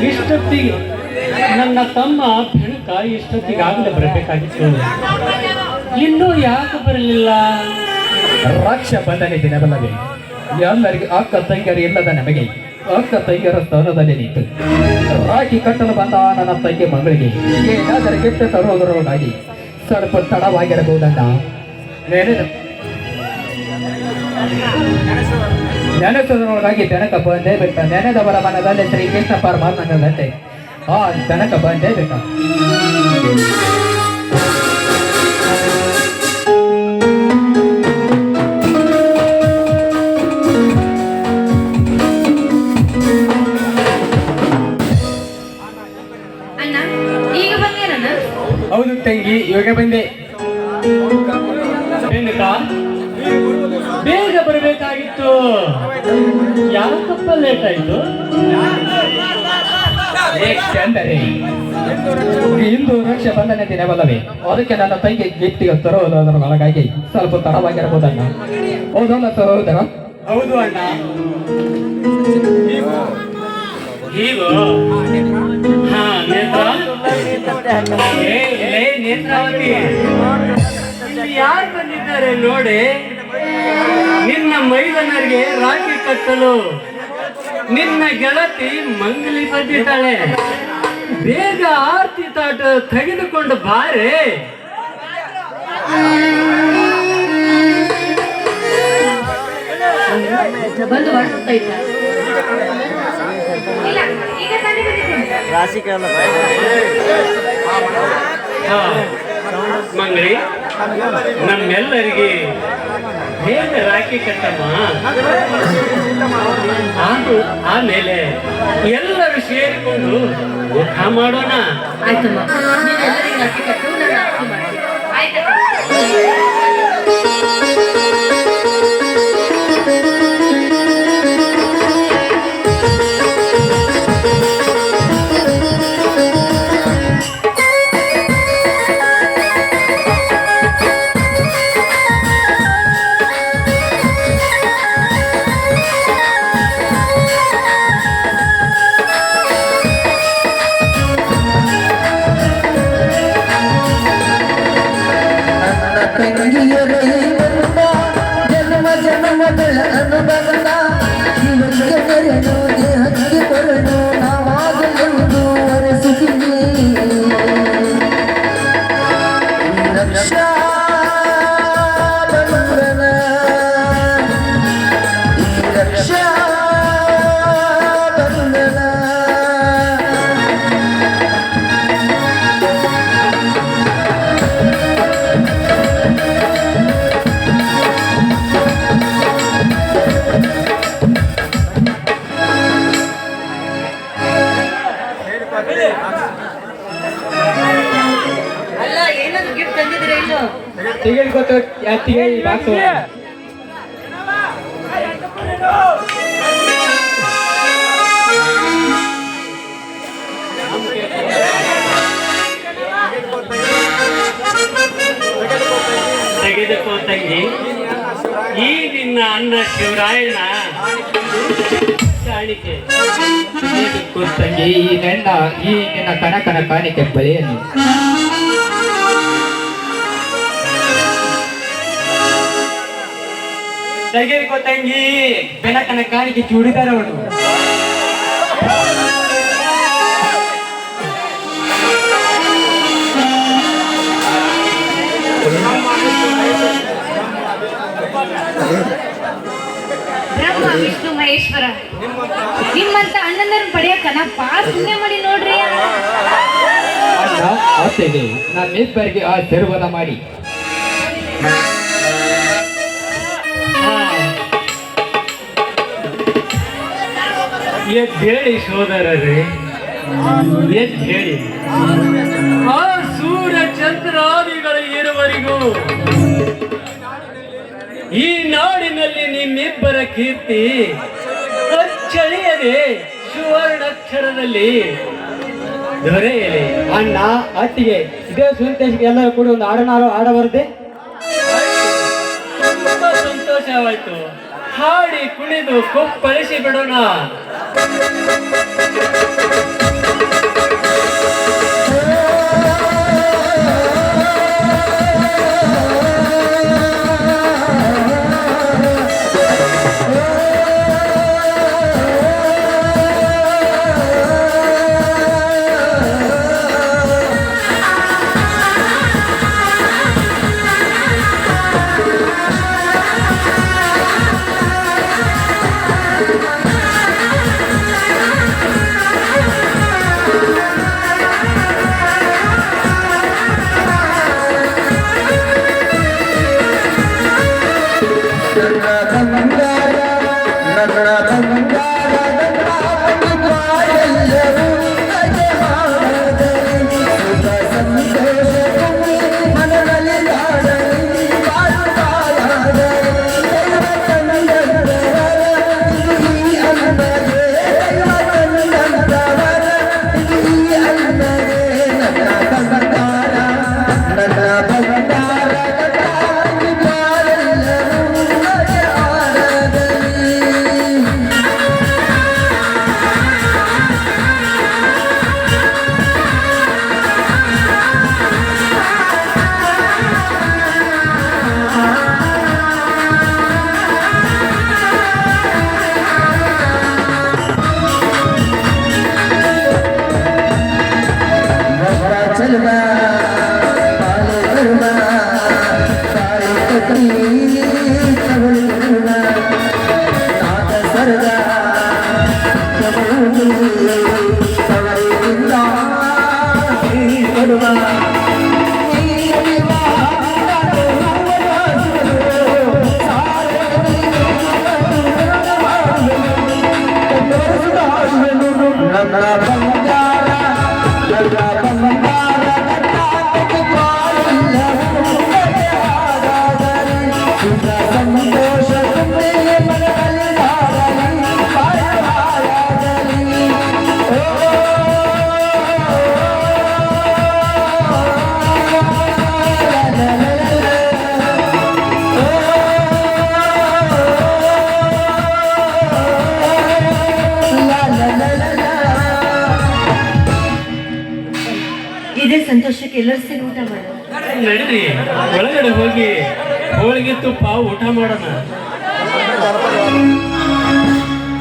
ಇಷ್ಟೊತ್ತಿಗೆ ನನ್ನ ತಮ್ಮ ಬೆಳಕ ಇಷ್ಟೊತ್ತಿಗಾಗಲೇ ಬರಬೇಕಾಗಿತ್ತು, ಇನ್ನೂ ಯಾಕೆ ಬರಲಿಲ್ಲ? ರಕ್ಷಾ ಬಂಧನ ದಿನವಲ್ಲವೇ? ಎಲ್ಲರಿಗೆ ಅಕ್ಕ ತಂಗಿಯರು ಇಲ್ಲದ ನಮಗೆ ಅಕ್ಕ ತಂಗಿಯರ ಸ್ಥಾನದಲ್ಲಿ ನಿಂತು ರಾಖಿ ಕಟ್ಟಲು ಬಂದ ನನ್ನ ತಂಗಿ ಮಗಳಿಗೆ ಏನಾದರೂ ಗಿಫ್ಟ್ ತರುವುದರೊಳಗಾಗಿ ಸ್ವಲ್ಪ ತಡವಾಗಿರಬಹುದಣ್ಣ. ನೆನೆಸುವುದರೊಳಗಾಗಿ ಬೆನಕ ಬಂದೇ ಬಿಟ್ಟ. ನೆನೆದವರ ಮನದಲ್ಲಿ ಶ್ರೀಕೃಷ್ಣ ಪರಮಾತ್ಮನದಂತೆ ಆ ಬೆನಕ ಬಂದೇ ಬಿಟ್ಟ. ಹೌದು ತಂಗಿ, ಇವಾಗ ಬಂದೆ. ಬೇಗ ಬರಬೇಕಾಗಿತ್ತು, ಯಾಕಪ್ಪ ಲೇಟ್ ಆಯ್ತು? ಏಕೆಂದರೆ ಇಂದು ರಕ್ಷಾ ಬಂಧನ ದಿನವಲ್ಲವೇ? ಅದಕ್ಕೆ ನನ್ನ ತಂಗಿ ಗಿಫ್ಟಿಗೆ ತರುವುದರೊಳಗಾಗಿ ಸ್ವಲ್ಪ ತಡವಾಗಿರಬಹುದಣ್ಣ. ಹೌದಲ್ಲ ಸಹೋದರ? ಹೌದು ಅಣ್ಣ. ಹೀಗೋ ಹಾ ನೇತ್ರಾವತಿ, ಯಾರು ಬಂದಿದ್ದಾರೆ ನೋಡಿ. ನಿನ್ನ ಮೈದನರಿಗೆ ರಾಖಿ ಕಟ್ಟಲು ನಿನ್ನ ಗೆಳತಿ ಮಂಗಲಿ ಬಂದಿದ್ದಾಳೆ. ಬೇಗ ಆರ್ತಿ ತಾಟ ತೆಗೆದುಕೊಂಡು ಬಾರೆ. ಮಂಗಳಿ, ನಮ್ಮೆಲ್ಲರಿಗೆ ಹೇಗೆ ರಾಖಿ ಕಟ್ಟಮ್ಮ. ಆಮೇಲೆ ಎಲ್ಲರೂ ಸೇರಿಕೊಂಡು ಊಟ ಮಾಡೋಣ. ಆಯ್ತಮ್ಮ, ರಾಖಿ ಕಟ್ಟು, ನಾನು ಆರತಿ ಮಾಡ್ತೀನಿ. ಆಯ್ತಾ? ಅಲ್ಲ, ಏನಾದ್ರು ಗಿಫ್ಟ್ ತಂದಿದ್ರೆ ಇನ್ನು ತಿಂಗಳು ಗೊತ್ತು ತಿಂಗಳು ಬಾಕ್ಸ್ ತೆಗೆದುಕೋ ತಂಗಿ. ಈ ನಿನ್ನ ಅನ್ನ ಶಿವರಾಯನ ಕಾಣಿಕೆ. ತಂಗಿ, ಈ ನಿನ್ನ ಕನಕನ ಕಾಣಿಕೆ ಬಲೆಯನ್ನು ತೆಗೆದುಕೋ ತಂಗಿ. ಬೆನಕನ ಕಾಣಿಕೆ ಚೂಡಿದಾರ ಅವನು. ಬ್ರಹ್ಮ ವಿಷ್ಣು ಮಹೇಶ್ವರ, ನಿಮ್ಮಂತ ಅಣ್ಣನನ್ನು ಪಡೆಯಕ್ಕ ನಾ ಬಾಳ ಪುಣ್ಯ ಮಾಡಿ ನೋಡ್ರಿ. ಅಣ್ಣ ಆಸೆಗೆ ನಮ್ಮಿಬ್ಬರಿಗೆ ಆ ತಿರುವನ ಮಾಡಿ ಎದ್ದೇಳಿ ಸೋದರರೇ, ಎದ್ದೇಳಿ. ಆ ಸೂರ್ಯ ಚಂದ್ರಾದಿಗಳ ಇರುವರಿಗೂ ಈ ನಾಡಿನಲ್ಲಿ ನಿಮ್ಮಿಬ್ಬರ ಕೀರ್ತಿ ಅಚ್ಚಳಿಯದೆ ಸುವರ್ಣಾಕ್ಷರದಲ್ಲಿ ದೊರೆಯಲಿ. ಅಣ್ಣ ಅತ್ತಿಗೆ ಇದೇ ಸಂತೋಷಕ್ಕೆ ಎಲ್ಲರೂ ಕೂಡ ಒಂದು ಆಡಬಾರದೆ? ತುಂಬಾ ಸಂತೋಷ ಸಂತೋಷವಾಯ್ತು. ಹಾಡಿ ಕುಣಿದು ಕೊಪ್ಪಳಿಸಿ ಬಿಡೋಣ. ಇದೇ ಸಂತೋಷಕ್ಕೆ ಎಲ್ಲರೂ ಸೇರಿ ಊಟ ಮಾಡೋಣ. ನಡೀರಿ, ಒಳಗಡೆ ಹೋಗಿ ಹೋಳಿಗೆ ತುಪ್ಪ ಊಟ ಮಾಡೋಣ.